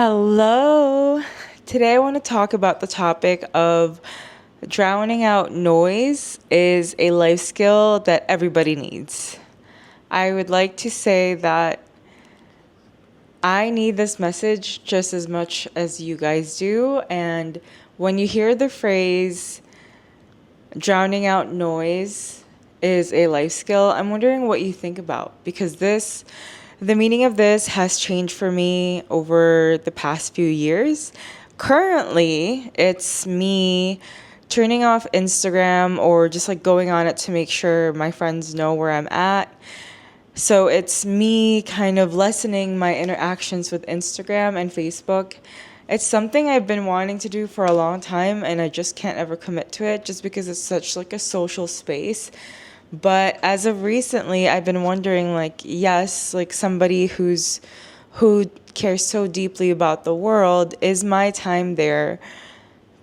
Hello. Today I want to talk about the topic of drowning out noise is a life skill that everybody needs. I would like to say that I need this message just as much as you guys do. And when you hear the phrase drowning out noise is a life skill, I'm wondering what you think about because the meaning of this has changed for me over the past few years. Currently, it's me turning off Instagram or just like going on it to make sure my friends know where I'm at. So it's me kind of lessening my interactions with Instagram and Facebook. It's something I've been wanting to do for a long time and I just can't ever commit to it just because it's such like a social space. But as of recently, I've been wondering like yes, like somebody who cares so deeply about the world, is my time there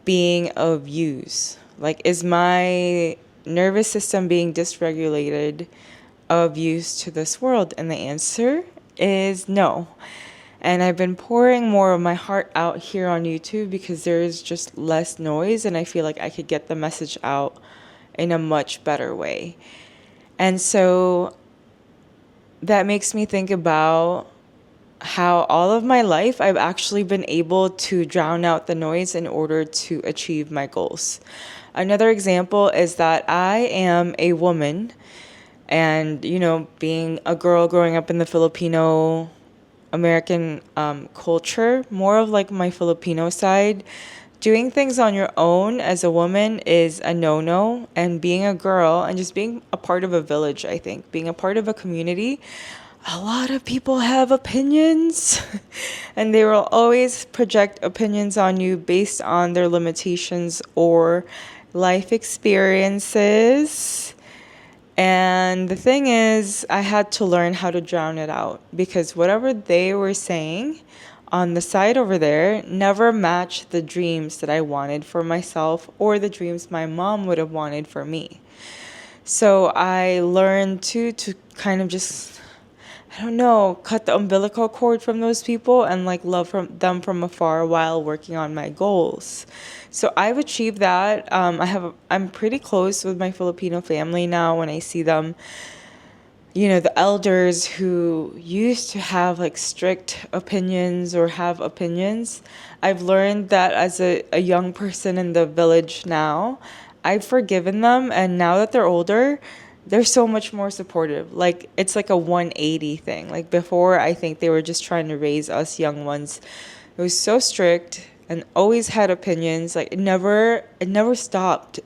being of use? Like is my nervous system being dysregulated of use to this world? And the answer is no. And I've been pouring more of my heart out here on YouTube because there is just less noise, and I feel like I could get the message out in a much better way. And so that makes me think about how all of my life I've actually been able to drown out the noise in order to achieve my goals. Another example is that I am a woman, and, being a girl growing up in the Filipino American culture, more of like my Filipino side, doing things on your own as a woman is a no no. And being a girl and just being a part of a village, I think, being a part of a community, a lot of people have opinions and they will always project opinions on you based on their limitations or life experiences. And the thing is, I had to learn how to drown it out because whatever they were saying on the side over there never matched the dreams that I wanted for myself or the dreams my mom would have wanted for me. So I learned to kind of just, I don't know, cut the umbilical cord from those people and like love them from afar while working on my goals. So I've achieved that. I'm pretty close with my Filipino family now. When I see them, the elders who used to have like strict opinions or have opinions, I've learned that as a young person in the village now, I've forgiven them. And now that they're older, they're so much more supportive. Like it's like a 180 thing. Like before, I think they were just trying to raise us young ones. It was so strict and always had opinions. Like it never stopped.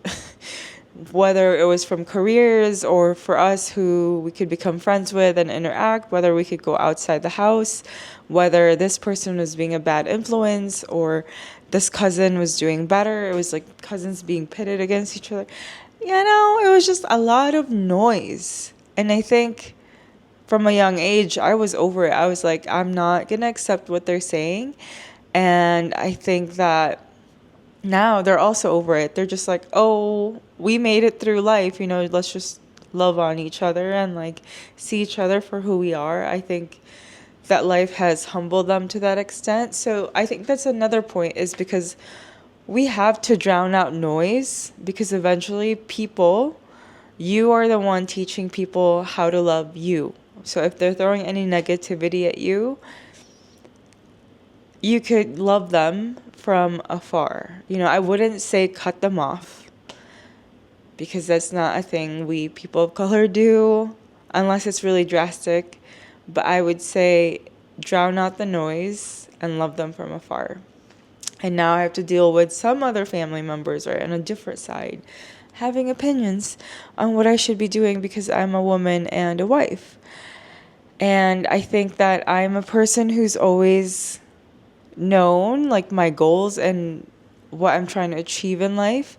Whether it was from careers or for us who we could become friends with and interact, whether we could go outside the house, whether this person was being a bad influence or this cousin was doing better. It was like cousins being pitted against each other. It was just a lot of noise. And I think from a young age, I was over it. I was like, I'm not going to accept what they're saying. And I think that now they're also over it. They're just like, oh, we made it through life. Let's just love on each other and like see each other for who we are. I think that life has humbled them to that extent. So I think that's another point, is because we have to drown out noise because eventually you are the one teaching people how to love you. So if they're throwing any negativity at you, you could love them from afar. I wouldn't say cut them off because that's not a thing we people of color do unless it's really drastic. But I would say drown out the noise and love them from afar. And now I have to deal with some other family members or on a different side having opinions on what I should be doing because I'm a woman and a wife. And I think that I'm a person who's always known like my goals and what I'm trying to achieve in life.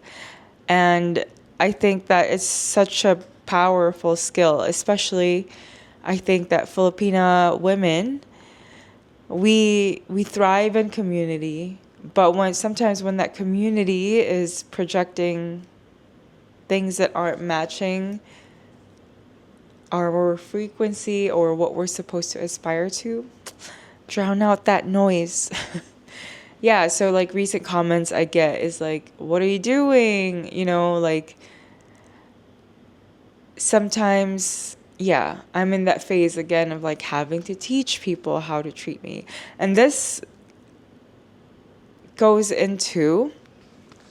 And I think that it's such a powerful skill, especially I think that Filipina women, we thrive in community, but sometimes when that community is projecting things that aren't matching our frequency or what we're supposed to aspire to, drown out that noise. Yeah, so like recent comments I get is like, what are you doing? Like sometimes, yeah, I'm in that phase again of like having to teach people how to treat me. And this goes into,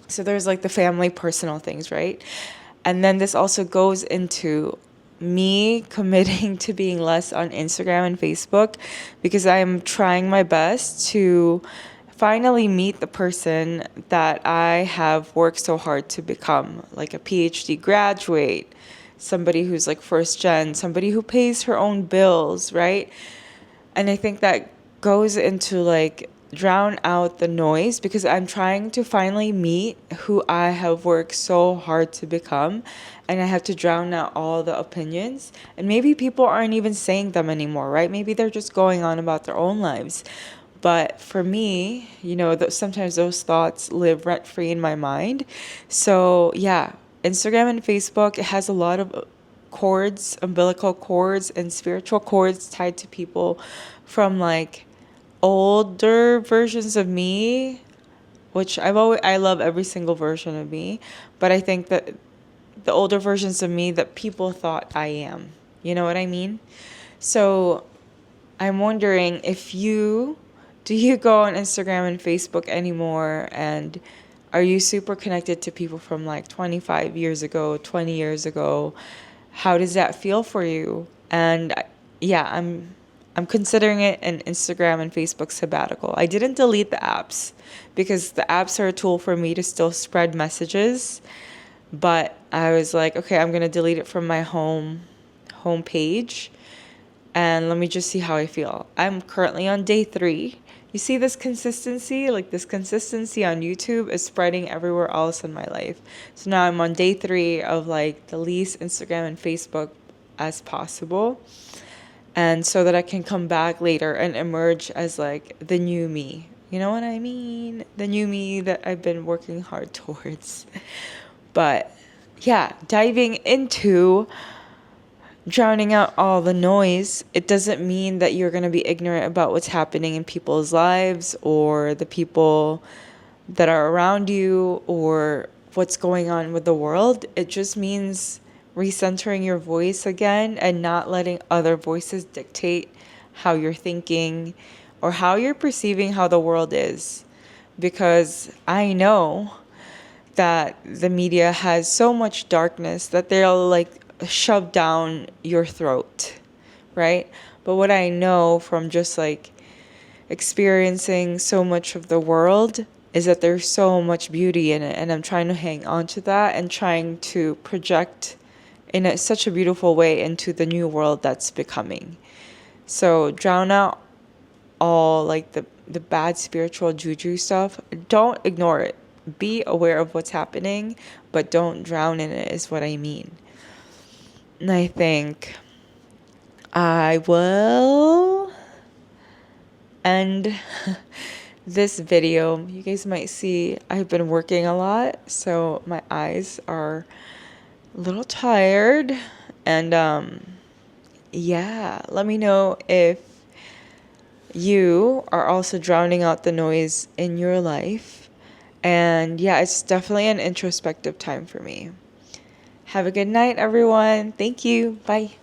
so there's like the family personal things, right? And then this also goes into me committing to being less on Instagram and Facebook because I'm trying my best to finally meet the person that I have worked so hard to become, like a PhD graduate, somebody who's like first gen, somebody who pays her own bills, right? And I think that goes into like drown out the noise because I'm trying to finally meet who I have worked so hard to become, and I have to drown out all the opinions. And maybe people aren't even saying them anymore, right? Maybe they're just going on about their own lives. But for me, sometimes those thoughts live rent free in my mind. So, yeah, Instagram and Facebook, it has a lot of cords, umbilical cords, and spiritual cords tied to people from like older versions of me, which I love every single version of me, but I think that the older versions of me that people thought I am. You know what I mean? So I'm wondering if do you go on Instagram and Facebook anymore, and are you super connected to people from like 25 years ago, 20 years ago? How does that feel for you? And yeah, I'm considering it an Instagram and Facebook sabbatical. I didn't delete the apps because the apps are a tool for me to still spread messages, but I was like, okay, I'm going to delete it from my home page and let me just see how I feel. I'm currently on day 3. You see this consistency? Like this consistency on YouTube is spreading everywhere else in my life. So now I'm on day 3 of like the least Instagram and Facebook as possible. And so that I can come back later and emerge as like the new me. You know what I mean? The new me that I've been working hard towards. But yeah, diving into drowning out all the noise, it doesn't mean that you're going to be ignorant about what's happening in people's lives or the people that are around you or what's going on with the world. It just means recentering your voice again and not letting other voices dictate how you're thinking or how you're perceiving how the world is. Because I know that the media has so much darkness that they'll like shove down your throat, right? But what I know from just like experiencing so much of the world is that there's so much beauty in it, and I'm trying to hang on to that and trying to project in such a beautiful way into the new world that's becoming. So drown out all like the bad spiritual juju stuff. Don't ignore it. Be aware of what's happening, but don't drown in it is what I mean. And I think I will end this video. You guys might see I've been working a lot, so my eyes are a little tired. And yeah, let me know if you are also drowning out the noise in your life. And yeah, it's definitely an introspective time for me. Have a good night, everyone. Thank you. Bye.